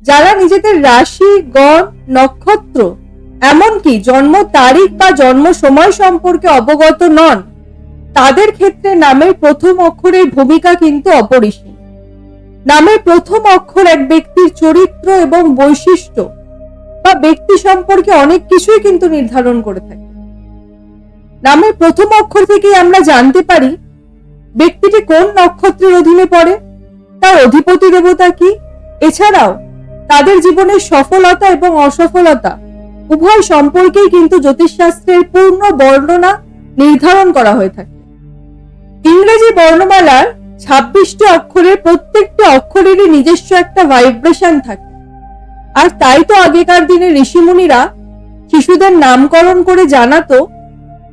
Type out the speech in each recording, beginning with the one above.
যারা নিজেদের রাশি, গণ, নক্ষত্র, এমনকি জন্ম তারিখ বা জন্ম সময় সম্পর্কে অবগত নন, তাদের ক্ষেত্রে নামের প্রথম অক্ষরের ভূমিকা কিন্তু অপরিসীম। নামের প্রথম অক্ষর এক ব্যক্তির চরিত্র এবং বৈশিষ্ট্য বা ব্যক্তি সম্পর্কে অনেক কিছুই কিন্তু নির্ধারণ করে থাকে। নামের প্রথম অক্ষর থেকেই আমরা জানতে পারি ব্যক্তিটি কোন নক্ষত্রের অধীনে পড়ে, তার অধিপতি দেবতা কি, এছাড়াও তাদের জীবনের সফলতা এবং অসফলতা উভয় সম্পর্কেই কিন্তু জ্যোতিষশাস্ত্রের পূর্ণ বর্ণনা নির্ধারণ করা হয়ে থাকে। ইংরেজি বর্ণমালার 26টি অক্ষরের প্রত্যেকটি অক্ষরেরই নিজস্ব একটা ভাইব্রেশন থাকে। আর তাই তো আগেকার দিনে ঋষিমুনিরা শিশুদের নামকরণ করে জানাতো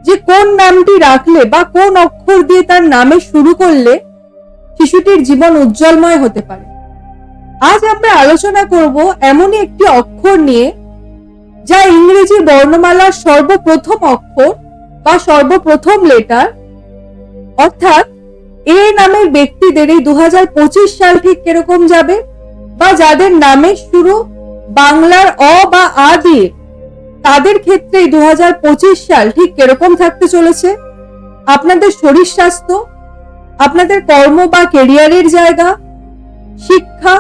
যে কোন নামটি রাখলে বা কোন অক্ষর দিয়ে তার নামে শুরু করলে শিশুটির জীবন উজ্জ্বলময় হতে পারে। আজ আমরা আলোচনা করব এমনই একটি অক্ষর নিয়ে যা ইংরেজি বর্ণমালার সর্বপ্রথম অক্ষর বা সর্বপ্রথম লেটার, অর্থাৎ এ নামের ব্যক্তিদের এই 2025 সাল ঠিক কিরকম যাবে, বা যাদের নামের শুরু বাংলার অ বা আ দিয়ে, তাদের ক্ষেত্রে 2025 সাল ঠিক কিরকম থাকতে চলেছে। আপনাদের শরীর স্বাস্থ্য, আপনাদের কর্ম বা ক্যারিয়ারের জায়গা, শিক্ষা,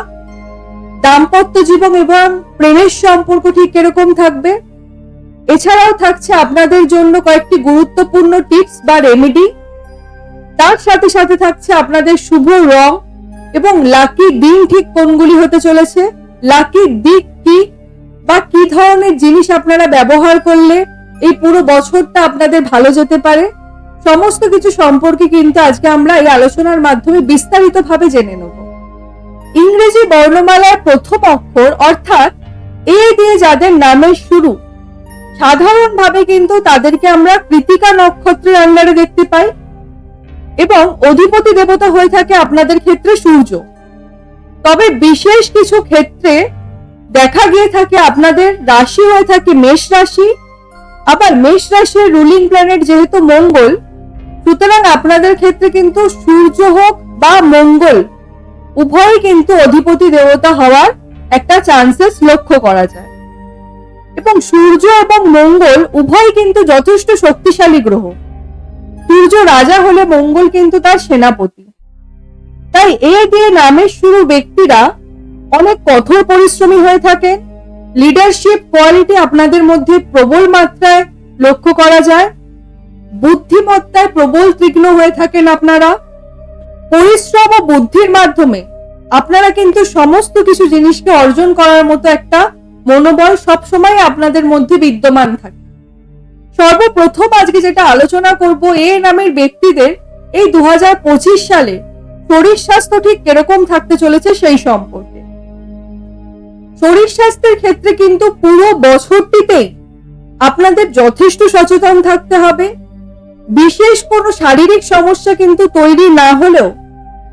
দাম্পত্য জীবন এবং প্রেমের সম্পর্ক ঠিক কিরকম থাকবে। এছাড়াও থাকছে আপনাদের জন্য কয়েকটি গুরুত্বপূর্ণ টিপস বা রেমেডি। তার সাথে সাথে থাকছে আপনাদের শুভ রং এবং লাকি দিন ঠিক কোনগুলি হতে চলেছে, লাকি দিক কি বা কি ধরনের জিনিস আপনারা ব্যবহার করলে এই পুরো বছরটা আপনাদের ভালো যেতে পারে। সমস্ত কিছু সম্পর্কে কিন্তু আজকে আমরা এই আলোচনার মাধ্যমে বিস্তারিতভাবে জেনে নেব। ইংরেজি বর্ণমালার প্রথম অক্ষর অর্থাৎ এ দিয়ে যাদের নামের শুরু, সাধারণভাবে কিন্তু তাদেরকে আমরা কৃতিকা নক্ষত্রের আন্ডারে দেখতে পাই এবং অধিপতি দেবতা হয়ে থাকে আপনাদের ক্ষেত্রে সূর্য। তবে বিশেষ কিছু ক্ষেত্রে দেখা গিয়ে থাকে আপনাদের রাশি হয়ে থাকে মেষ রাশি, আবার মেষ রাশির রুলিং প্ল্যানেট যেহেতু মঙ্গল, সুতরাং আপনাদের ক্ষেত্রে কিন্তু সূর্য হোক বা মঙ্গল উভয়ই কিন্তু অধিপতি দেবতা হওয়ার একটা চান্সেস লক্ষ্য করা যায়। এবং সূর্য এবং মঙ্গল উভয় কিন্তু যথেষ্ট শক্তিশালী গ্রহ। সূর্য রাজা হলে মঙ্গল কিন্তু তার সেনাপতি। তাই এ দিয়ে নামের শুরু ব্যক্তিরা অনেক কঠোর পরিশ্রমী হয়ে থাকেন। লিডারশিপ কোয়ালিটি আপনাদের মধ্যে প্রবল মাত্রায় লক্ষ্য করা যায়। বুদ্ধিমত্তায় প্রবল তীক্ষ্ণ হয়ে থাকেন আপনারা। পরিশ্রম ও বুদ্ধির মাধ্যমে আপনারা কিন্তু সমস্ত কিছু জিনিসকে অর্জন করার মতো একটা মনোবল সবসময় আপনাদের মধ্যে বিদ্যমান থাকে। সর্বপ্রথম আজকে যেটা আলোচনা করব এ নামের ব্যক্তিদের এই 2025 সালে শরীর স্বাস্থ্য ঠিক কিরকম থাকতে চলেছে সেই সম্পর্কে। শরীর স্বাস্থ্যের ক্ষেত্রে কিন্তু পুরো বছরটিতেই আপনাদের যথেষ্ট সচেতন থাকতে হবে। বিশেষ কোনো শারীরিক সমস্যা কিন্তু তৈরি না হলেও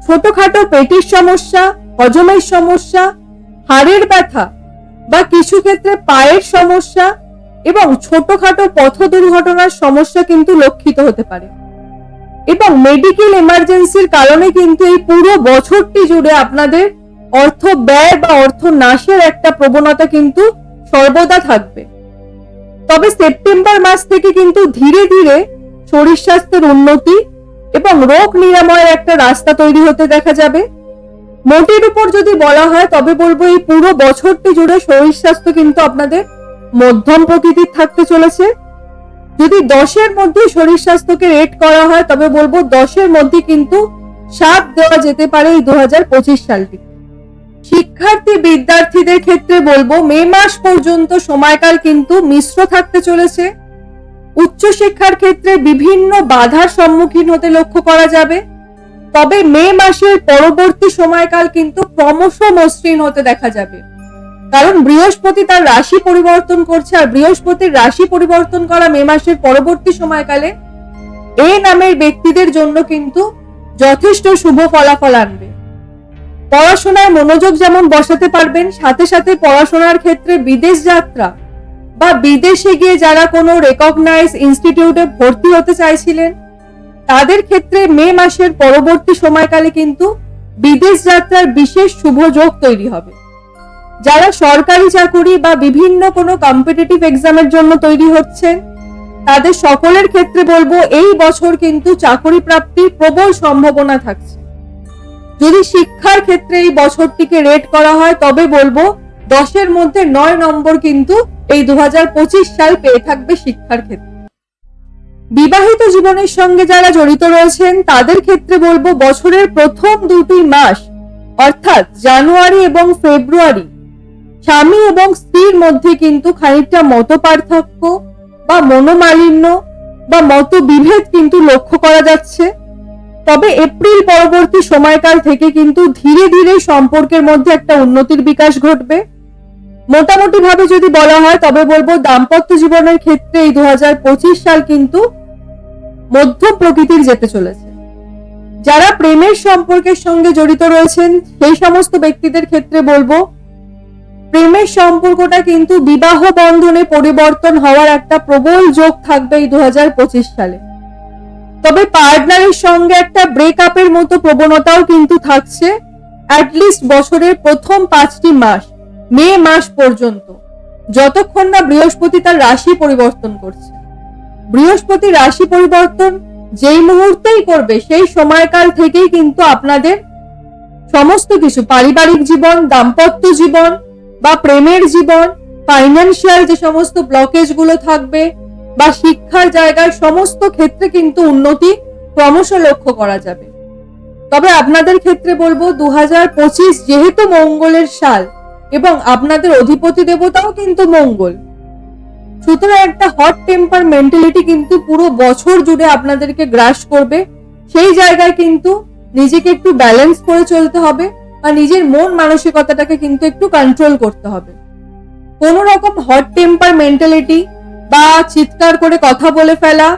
ছোটখাটো পেটের সমস্যা, হজমের সমস্যা, হাড়ের ব্যথা বা কিছু ক্ষেত্রে পায়ের সমস্যা এবং ছোটখাটো পথ দুর্ঘটনার সমস্যা কিন্তু লক্ষিত হতে পারে। এবং মেডিকেল এমার্জেন্সির কারণে কিন্তু এই পুরো বছরটি জুড়ে আপনাদের অর্থ ব্যয় বা অর্থ নাশের একটা প্রবণতা কিন্তু সর্বদা থাকবে। তবে সেপ্টেম্বর মাস থেকে কিন্তু ধীরে ধীরে শরীর স্বাস্থ্যের উন্নতি এবং রোগ নিরাময়ের একটা রাস্তা তৈরি হতে দেখা যাবে। মোটের উপর যদি বলা হয় তবে বলবো এই পুরো বছরটি জুড়ে শরীর স্বাস্থ্য কিন্তু আপনাদের মধ্যম প্রকৃতির থাকতে চলেছে। যদি 10-এর মধ্যে শরীর স্বাস্থ্যকে রেট করা হয় তবে বলবো 10-এর মধ্যে কিন্তু 7 দেওয়া যেতে পারে এই 2025 সালটি। শিক্ষার্থী বিদ্যার্থীদের ক্ষেত্রে বলবো মে মাস পর্যন্ত সময়কাল কিন্তু মিশ্র থাকতে চলেছে। উচ্চশিক্ষার ক্ষেত্রে বিভিন্ন বাধার সম্মুখীন হতে লক্ষ্য করা যাবে। তবে মে মাসের পরবর্তী সময়কাল কিন্তু ক্রমশ মসৃণ হতে দেখা যাবে, কারণ বৃহস্পতি তার রাশি পরিবর্তন করছে। আর বৃহস্পতির রাশি পরিবর্তন করা মে মাসের পরবর্তী সময়কালে এ নামের ব্যক্তিদের জন্য কিন্তু যথেষ্ট শুভ ফলাফল আনবে। পড়াশোনায় মনোযোগ যেমন বসাতে পারবেন, সাথে সাথে পড়াশোনার ক্ষেত্রে বিদেশ যাত্রা বা বিদেশে গিয়ে যারা কোনো রেকগনাইজ ইনস্টিটিউটে ভর্তি হতে চাইছিলেন তাদের ক্ষেত্রে মে মাসের পরবর্তী সময়কালে কিন্তু বিদেশ যাত্রার বিশেষ শুভ যোগ তৈরি হবে। যারা সরকারি চাকুরি বা বিভিন্ন কোনো কম্পিটিটিভ এক্সামের জন্য তৈরি হচ্ছেন, তাদের সকলের ক্ষেত্রে বলবো এই বছর কিন্তু চাকরি প্রাপ্তির প্রবল সম্ভাবনা থাকছে। যদি শিক্ষার ক্ষেত্রে এই বছরটিকে রেট করা হয় তবে বলবো 10-এর মধ্যে 9 নম্বর কিন্তু এই 2025 সাল পেয়ে থাকবে শিক্ষার ক্ষেত্রে। বিবাহিত জীবনের সঙ্গে যারা জড়িত রয়েছেন তাদের ক্ষেত্রে বলবো বছরের প্রথম 2টি মাস অর্থাৎ জানুয়ারি এবং ফেব্রুয়ারি স্বামী এবং স্ত্রীর মধ্যে কিন্তু খানিকটা মতপার্থক্য বা মনোমালিন্য বা মতবিভেদ কিন্তু লক্ষ্য করা যাচ্ছে। তবে এপ্রিল পরবর্তী সময়কাল থেকে কিন্তু ধীরে ধীরে সম্পর্কের মধ্যে একটা উন্নতির বিকাশ ঘটবে। মোটামুটি ভাবে যদি বলা হয় তবে বলবো দাম্পত্য জীবনের ক্ষেত্রে এই 2025 সাল কিন্তু মধ্যম প্রকৃতির যেতে চলেছে। যারা প্রেমের সম্পর্কের সঙ্গে জড়িত রয়েছেন সেই সমস্ত ব্যক্তিদের ক্ষেত্রে বলবো প্রেমের সম্পর্কটা কিন্তু বিবাহ বন্ধনে পরিবর্তন হওয়ার একটা প্রবল যোগ থাকবে এই 2025 সালে। তবে পার্টনারের সঙ্গে একটা ব্রেকআপের মতো প্রবণতাও কিন্তু থাকছে অ্যাটলিস্ট বছরের প্রথম 5টি মাস, মে মাস পর্যন্ত, যতক্ষণ না বৃহস্পতি তার রাশি পরিবর্তন করছে। বৃহস্পতি রাশি পরিবর্তন যেই মুহূর্তেই করবে সেই সময়কাল থেকেই কিন্তু আপনাদের সমস্ত কিছু পারিবারিক জীবন, দাম্পত্য জীবন বা প্রেমের জীবন, ফাইন্যান্সিয়াল যে সমস্ত ব্লকেজ গুলো থাকবে বা শিক্ষার জায়গায় সমস্ত ক্ষেত্রে কিন্তু উন্নতি ক্রমশ লক্ষ্য করা যাবে। তবে আপনাদের ক্ষেত্রে বলবো 2025 যেহেতু মঙ্গলের সাল এবং আপনাদের অধিপতি দেবতাও কিন্তু মঙ্গল, সুতরাং একটা হট টেম্পার মেন্টালিটি কিন্তু পুরো বছর জুড়ে আপনাদেরকে গ্রাস করবে। সেই জায়গায় কিন্তু নিজেকে একটু ব্যালেন্স করে চলতে হবে বা নিজের মন মানসিকতাটাকে কিন্তু একটু কন্ট্রোল করতে হবে। কোন রকম হট টেম্পার মেন্টালিটি বা চিৎকার করে কথা বলে ফেলা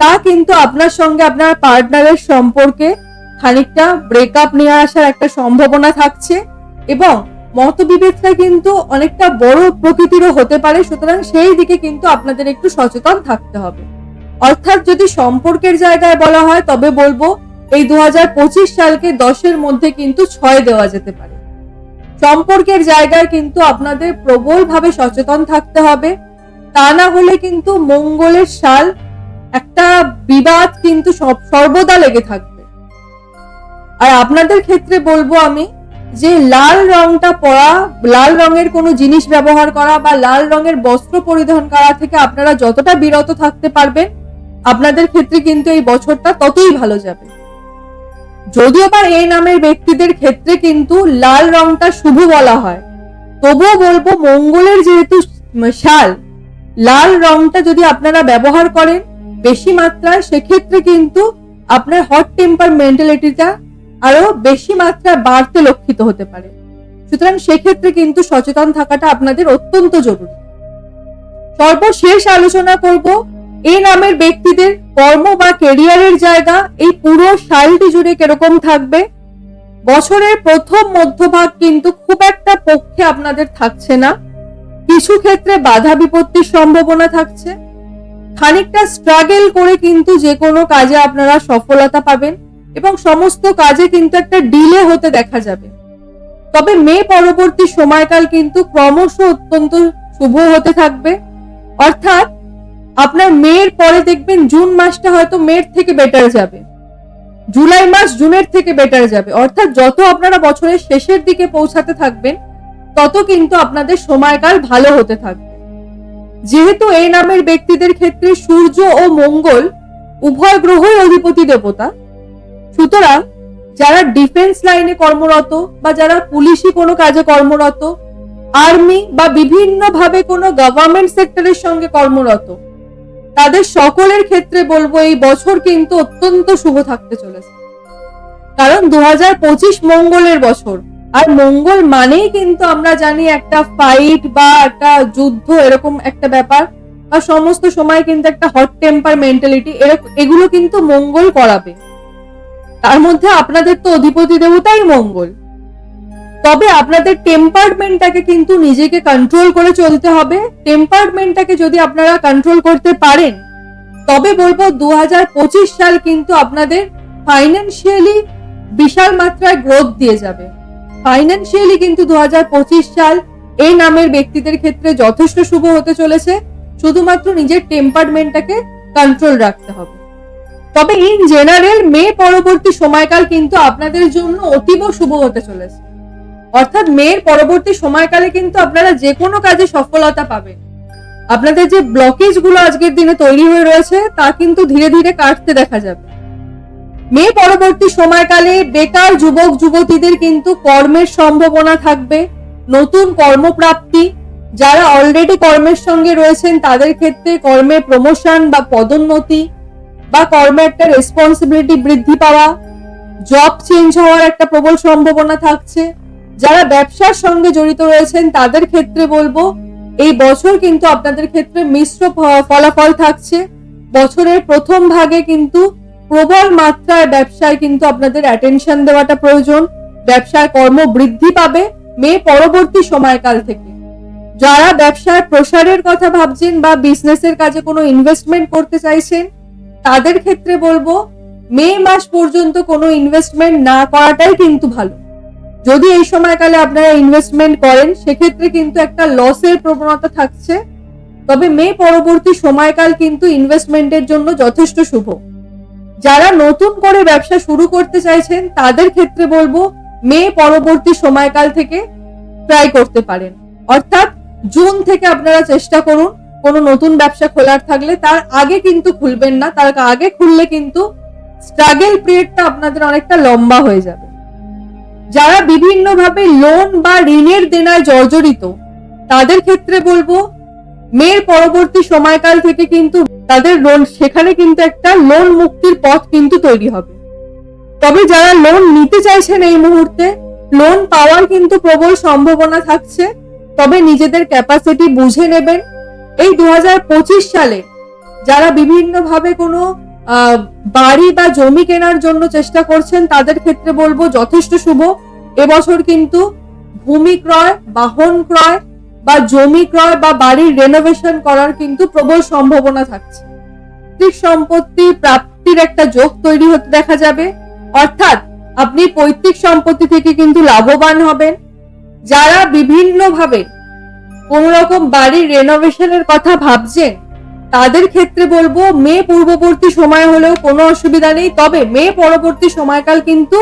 তা কিন্তু আপনার সঙ্গে আপনার পার্টনারের সম্পর্কে খানিকটা ব্রেকআপ নিয়ে আসার একটা সম্ভাবনা থাকছে এবং মতবিভেদটা কিন্তু অনেকটা বড় প্রকৃতিরও হতে পারে। সুতরাং সেই দিকে কিন্তু আপনাদের একটু সচেতন থাকতে হবে। অর্থাৎ যদি সম্পর্কের জায়গায় বলা হয় তবে বলবো এই 2025 সালকে 10-এর মধ্যে কিন্তু 6 দেওয়া যেতে পারে। সম্পর্কের জায়গায় কিন্তু আপনাদের প্রবলভাবে সচেতন থাকতে হবে, তা না হলে কিন্তু মঙ্গলের সাল একটা বিবাদ কিন্তু সর্বদা লেগে থাকবে। আর আপনাদের ক্ষেত্রে বলবো আমি যে লাল রংটা পরা, লাল রঙের কোনো জিনিস ব্যবহার করা বা লাল রঙের বস্ত্র পরিধান করা থেকে আপনারা যতটা বিরত থাকতে পারবেন আপনাদের ক্ষেত্রে কিন্তু এই বছরটা ততই ভালো যাবে। যদিও বা এই নামের ব্যক্তিদের ক্ষেত্রে কিন্তু লাল রংটা শুভ বলা হয়, তবুও বলবো মঙ্গলের যেহেতু সাল, লাল রংটা যদি আপনারা ব্যবহার করেন বেশি মাত্রায় সেক্ষেত্রে কিন্তু আপনার হট টেম্পার মেন্টালিটিটা আরো বেশি মাত্রায় বাড়তে লক্ষিত হতে পারে। সুতরাং সেক্ষেত্রে কিন্তু সচেতন থাকাটা আপনাদের অত্যন্ত জরুরি। সর্বশেষ আলোচনা করব এই নামের ব্যক্তিদের কর্ম বা ক্যারিয়ারের জায়গা এই পুরো সালটি জুড়ে কিরকম থাকবে। বছরের প্রথম মধ্যভাগ কিন্তু খুব একটা পক্ষে আপনাদের থাকছে না, কিছু ক্ষেত্রে বাধা বিপত্তির সম্ভাবনা থাকছে। খানিকটা স্ট্রাগল করে কিন্তু যে কোনো কাজে আপনারা সফলতা পাবেন এবং সমস্ত কাজে কিন্তু একটা ডিলে হতে দেখা যাবে। তবে মে পরবর্তী সময়কাল কিন্তু ক্রমশ অত্যন্ত শুভ হতে থাকবে। অর্থাৎ আপনার মের পরে দেখবেন জুন মাসটা হয়তো মের থেকে বেটার যাবে, জুলাই মাস জুনের থেকে বেটার যাবে। অর্থাৎ যত আপনারা বছরের শেষের দিকে পৌঁছাতে থাকবেন তত কিন্তু আপনাদের সময়কাল ভালো হতে থাকবে। যেহেতু এই নামের ব্যক্তিদের ক্ষেত্রে সূর্য ও মঙ্গল উভয় গ্রহই অধিপতি দেবতা, সুতরাং যারা ডিফেন্স লাইনে কর্মরত বা যারা পুলিশি কোনো কাজে কর্মরত, আর্মি বা বিভিন্ন ভাবে কোনো গভর্নমেন্ট সেক্টরের সঙ্গে কর্মরত, তাদের সকলের ক্ষেত্রে বলবো এই বছর কিন্তু অত্যন্ত শুভ থাকতে চলেছে। কারণ 2025 মঙ্গলের বছর, আর মঙ্গল মানেই কিন্তু আমরা জানি একটা ফাইট বা একটা যুদ্ধ, এরকম একটা ব্যাপার, বা সমস্ত সময় কিন্তু একটা হট টেম্পার মেন্টালিটি, এগুলো কিন্তু মঙ্গল করাবে। তার মধ্যে আপনাদের তো অধিপতি দেবতাই মঙ্গল। তবে আপনাদের টেম্পারমেন্টটাকে কিন্তু নিজেকে কন্ট্রোল করে চলতে হবে। টেম্পারমেন্টটাকে যদি আপনারা কন্ট্রোল করতে পারেন তবে বলবো 2025 সাল কিন্তু আপনাদের ফাইন্যান্সিয়ালি বিশাল মাত্রায় গ্রোথ দিয়ে যাবে। ফাইন্যান্সিয়ালি কিন্তু 2025 সাল এই নামের ব্যক্তিদের ক্ষেত্রে যথেষ্ট শুভ হতে চলেছে। শুধুমাত্র নিজের টেম্পারমেন্টটাকে কন্ট্রোল রাখতে হবে। তবে ইন জেনারেল মে পরবর্তী সময়কাল কিন্তু আপনাদের জন্য অতীব শুভ হতে চলেছে। অর্থাৎ মের পরবর্তী সময়কালে কিন্তু আপনারা যে কোনো কাজে সফলতা পাবেন। আপনাদের যে ব্লকেজ গুলো আজকের দিনে তৈরি হয়ে রয়েছে তা কিন্তু ধীরে ধীরে কাটতে দেখা যাবে। মে পরবর্তী সময়কালে বেকার যুবক যুবতীদের কিন্তু কর্মের সম্ভাবনা থাকবে, নতুন কর্মপ্রাপ্তি। যারা অলরেডি কর্মের সঙ্গে রয়েছেন তাদের ক্ষেত্রে কর্মে প্রমোশন বা পদোন্নতি বা কর্মে একটা রেসপন্সিবিলিটি বৃদ্ধি পাওয়া, জব চেঞ্জ হওয়ার একটা প্রবল সম্ভাবনা থাকছে। যারা ব্যবসার সঙ্গে জড়িত রয়েছেন তাদের ক্ষেত্রে বলবো এই বছর কিন্তু আপনাদের ক্ষেত্রে মিশ্র ফলাফল থাকছে। বছরের প্রথম ভাগে কিন্তু প্রবল মাত্রায় ব্যবসায় কিন্তু আপনাদের অ্যাটেনশন দেওয়াটা প্রয়োজন। ব্যবসায় কর্ম বৃদ্ধি পাবে মে পরবর্তী সময়কাল থেকে। যারা ব্যবসায় প্রসারের কথা ভাবছেন বা বিজনেসের কাজে কোনো ইনভেস্টমেন্ট করতে চাইছেন তাদের ক্ষেত্রে বলবো মে মাস পর্যন্ত কোনো ইনভেস্টমেন্ট না করাটাই কিন্তু ভালো। যদি এই সময়কালে আপনারা ইনভেস্টমেন্ট করেন সেক্ষেত্রে কিন্তু একটা লসের প্রবণতা থাকছে। তবে মে পরবর্তী সময়কাল কিন্তু ইনভেস্টমেন্টের জন্য যথেষ্ট শুভ। যারা নতুন করে ব্যবসা শুরু করতে চাইছেন তাদের ক্ষেত্রে বলবো মে পরবর্তী সময়কাল থেকে ট্রাই করতে পারেন। অর্থাৎ জুন থেকে আপনারা চেষ্টা করুন কোনো নতুন ব্যবসা খোলার থাকলে তার আগে কিন্তু খুলবেন না। তার আগে খুললে কিন্তু স্ট্রাগল পিরিয়ডটা আপনাদের অনেকটা লম্বা হয়ে যাবে। যারা বিভিন্নভাবে লোন বা ঋণের দেনায় জর্জরিত তাদের ক্ষেত্রে বলবো মের পরবর্তী সময়কাল থেকে কিন্তু তাদের লোন সেখানে কিন্তু একটা লোন মুক্তির পথ কিন্তু তৈরি হবে। তবে যারা লোন নিতে চাইছেন এই মুহূর্তে লোন পাওয়ার কিন্তু প্রবল সম্ভাবনা থাকছে। তবে নিজেদের ক্যাপাসিটি বুঝে নেবেন। এই 2025 সালে যারা বিভিন্নভাবে কোনো বাড়ি বা জমি কেনার জন্য চেষ্টা করছেন তাদের ক্ষেত্রে বলবো যথেষ্ট শুভ। এবছর কিন্তু ভূমি ক্রয়, বাহন ক্রয় বা জমি ক্রয় বা বাড়ির রেনোভেশন করার কিন্তু প্রবল সম্ভাবনা থাকছে। পৈতৃক সম্পত্তি প্রাপ্তির একটা যোগ তৈরি হতে দেখা যাবে। অর্থাৎ আপনি পৈতৃক সম্পত্তি থেকে কিন্তু লাভবান হবেন। যারা বিভিন্নভাবে কোন রকম বাড়ির রেনোভেশনের কথা ভাবছেন তাদের ক্ষেত্রে বলবো মে পূর্ববর্তী সময় হলেও কোনো অসুবিধা নেই। তবে মে পরবর্তী সময়কাল কিন্তু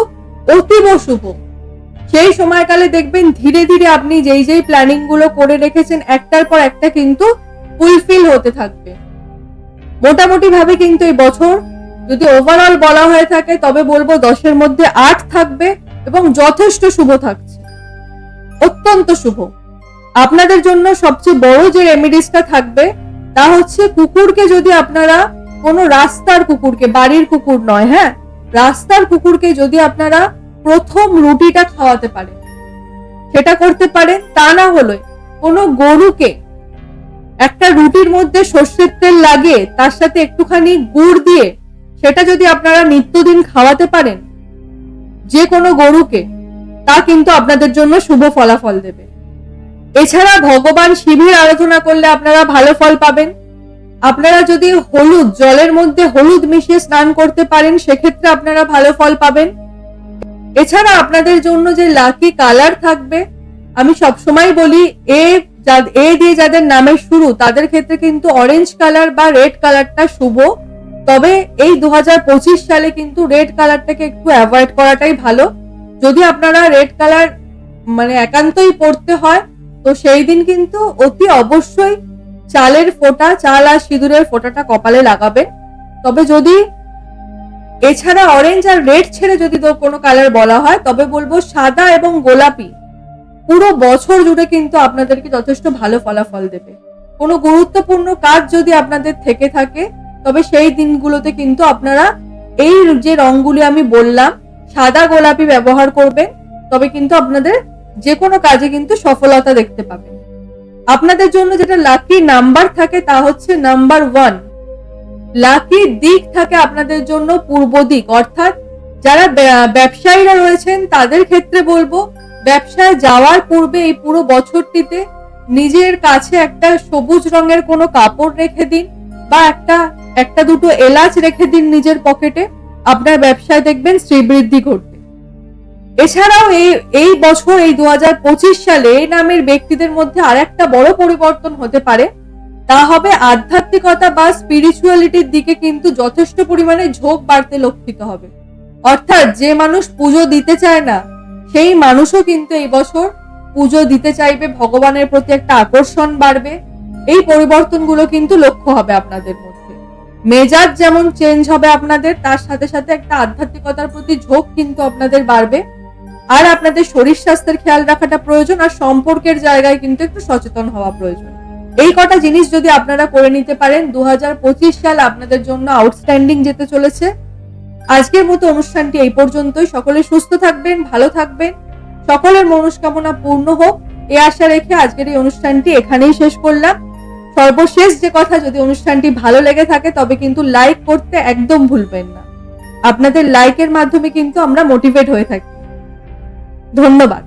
অতীব শুভ। সেই সময়কালে দেখবেন ধীরে ধীরে আপনি যেই প্ল্যানিং গুলো করে রেখেছেন একটার পর একটা কিন্তু ফুলফিল হতে থাকবে। মোটামুটি ভাবে কিন্তু এই বছর যদি ওভারঅল বলা হয়ে থাকে তবে বলবো 10-এর মধ্যে 8 থাকবে এবং যথেষ্ট শুভ থাকছে, অত্যন্ত শুভ। আপনাদের জন্য সবচেয়ে বড় যে রেমেডিসটা থাকবে তা হচ্ছে কুকুরকে যদি আপনারা কোনো রাস্তার কুকুরকে, বাড়ির কুকুর নয়, হ্যাঁ রাস্তার কুকুরকে যদি আপনারা প্রথম রুটিটা খাওয়াতে পারেন সেটা করতে পারেন। তা না হলে কোনো গরুকে একটা রুটির মধ্যে সর্ষের তেল লাগিয়ে তার সাথে একটুখানি গুড় দিয়ে সেটা যদি আপনারা নিত্যদিন খাওয়াতে পারেন যে কোনো গরুকে, তা কিন্তু আপনাদের জন্য শুভ ফলাফল দেবে। এছাড়া ভগবান শিবের আরাধনা করলে আপনারা ভালো ফল পাবেন। আপনারা যদি হলুদ, জলের মধ্যে হলুদ মিশিয়ে স্নান করতে পারেন সেক্ষেত্রে আপনারা ভালো ফল পাবেন। এছাড়া আপনাদের জন্য যে লাকি কালার থাকবে, আমি সবসময় বলি এ দিয়ে যাদের নামের শুরু তাদের ক্ষেত্রে কিন্তু অরেঞ্জ কালার বা রেড কালারটা শুভ। তবে এই 2025 সালে কিন্তু রেড কালারটাকে একটু অ্যাভয়েড করাটাই ভালো। যদি আপনারা রেড কালার মানে একান্তই পড়তে হয় তো সেই দিন কিন্তু অতি অবশ্যই চালের ফোঁটা, চাল আর সিঁদুরের ফোঁটাটা কপালে লাগাবেন। তবে যদি এছাড়া অরেঞ্জ আর রেড ছেড়ে যদি কোনো কালার বলা হয় তবে বলবো সাদা এবং গোলাপি পুরো বছর জুড়ে কিন্তু আপনাদেরকে যথেষ্ট ভালো ফলাফল দেবে। কোনো গুরুত্বপূর্ণ কাজ যদি আপনাদের থেকে থাকে তবে সেই দিনগুলোতে কিন্তু আপনারা এই যে রংগুলি আমি বললাম সাদা গোলাপি ব্যবহার করবেন, তবে কিন্তু আপনাদের যে কোনো কাজে কিন্তু সফলতা দেখতে পাবেন। আপনাদের জন্য যেটা লাকি নাম্বার থাকে তা হচ্ছে নাম্বার 1। লাকি দিক থাকে আপনাদের জন্য পূর্ব দিক। অর্থাৎ যারা ব্যবসায়ীরা রয়েছেন তাদের ক্ষেত্রে বলবো ব্যবসায় যাওয়ার পূর্বে এই পুরো বছরটিতে নিজের কাছে একটা সবুজ রঙের কোনো কাপড় রেখে দিন বা একটা দুটো এলাচ রেখে দিন নিজের পকেটে। আপনার ব্যবসায় দেখবেন শ্রীবৃদ্ধি ঘটবে। এছাড়াও এই বছর এই 2025 সালে এই নামের ব্যক্তিদের মধ্যে আরেকটা বড় পরিবর্তন হতে পারে। তা হবে আধ্যাত্মিকতা বা স্পিরিচুয়ালিটির দিকে কিন্তু যথেষ্ট পরিমাণে ঝোঁক বাড়তে লক্ষিত হবে। অর্থাৎ যে মানুষ পুজো দিতে চায় না সেই মানুষও কিন্তু এই বছর পুজো দিতে চাইবে, ভগবানের প্রতি একটা আকর্ষণ বাড়বে। এই পরিবর্তনগুলো কিন্তু লক্ষ্য হবে আপনাদের মধ্যে। মেজাজ যেমন চেঞ্জ হবে আপনাদের, তার সাথে সাথে একটা আধ্যাত্মিকতার প্রতি ঝোঁক কিন্তু আপনাদের বাড়বে। আর আপনাদের শরীর স্বাস্থ্যের খেয়াল রাখাটা প্রয়োজন, আর সম্পর্কের জায়গায় কিন্তু একটু সচেতন হওয়া প্রয়োজন। এই কটা জিনিস যদি আপনারা করে নিতে পারেন, 2025 সাল আপনাদের জন্য আউটস্ট্যান্ডিং যেতে চলেছে। আজকের মতো অনুষ্ঠানটি এই পর্যন্তই। সকলে সুস্থ থাকবেন, ভালো থাকবেন, সকলের মনস্কামনা পূর্ণ হোক, এই আশা রেখে আজকের এই অনুষ্ঠানটি এখানেই শেষ করলাম। সর্বশেষ যে কথা, যদি অনুষ্ঠানটি ভালো লেগে থাকে তবে কিন্তু লাইক করতে একদম ভুলবেন না। আপনাদের লাইকের মাধ্যমে কিন্তু আমরা মোটিভেট হয়ে থাকি। ধন্যবাদ।